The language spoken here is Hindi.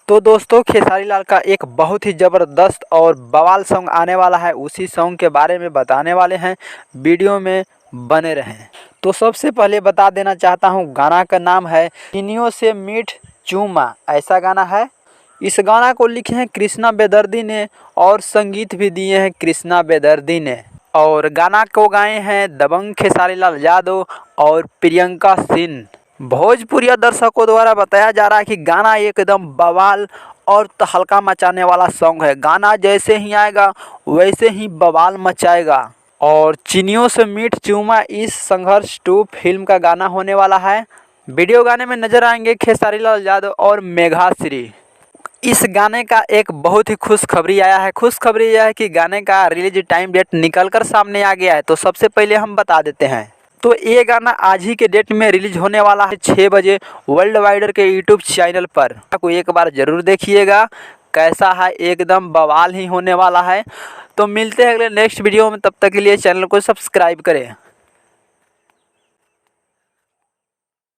तो दोस्तों खेसारी लाल का एक बहुत ही ज़बरदस्त और बवाल सॉन्ग आने वाला है, उसी सॉन्ग के बारे में बताने वाले हैं। वीडियो में बने रहें। तो सबसे पहले बता देना चाहता हूँ, गाना का नाम है चीनियों से मीठ चूमा, ऐसा गाना है। इस गाना को लिखे हैं कृष्णा बेदर्दी ने और संगीत भी दिए हैं कृष्णा बेदर्दी ने। और गाना को गाए हैं दबंग खेसारी लाल यादव और प्रियंका सिंह। भोजपुरिया दर्शकों द्वारा बताया जा रहा है कि गाना एकदम बवाल और तहलका मचाने वाला सॉन्ग है। गाना जैसे ही आएगा वैसे ही बवाल मचाएगा। और चीनियों से मीठ चूमा इस संघर्ष 2 फिल्म का गाना होने वाला है। वीडियो गाने में नजर आएंगे खेसारी लाल यादव और मेघाश्री। इस गाने का एक बहुत ही खुशखबरी आया है। खुशखबरी यह है कि गाने का रिलीज टाइम डेट निकल कर सामने आ गया है। तो सबसे पहले हम बता देते हैं, तो ये गाना आज ही के डेट में रिलीज होने वाला है 6 बजे वर्ल्ड वाइडर के यूट्यूब चैनल पर। आपको एक बार ज़रूर देखिएगा, कैसा है, एकदम बवाल ही होने वाला है। तो मिलते हैं अगले नेक्स्ट वीडियो में, तब तक के लिए चैनल को सब्सक्राइब करें।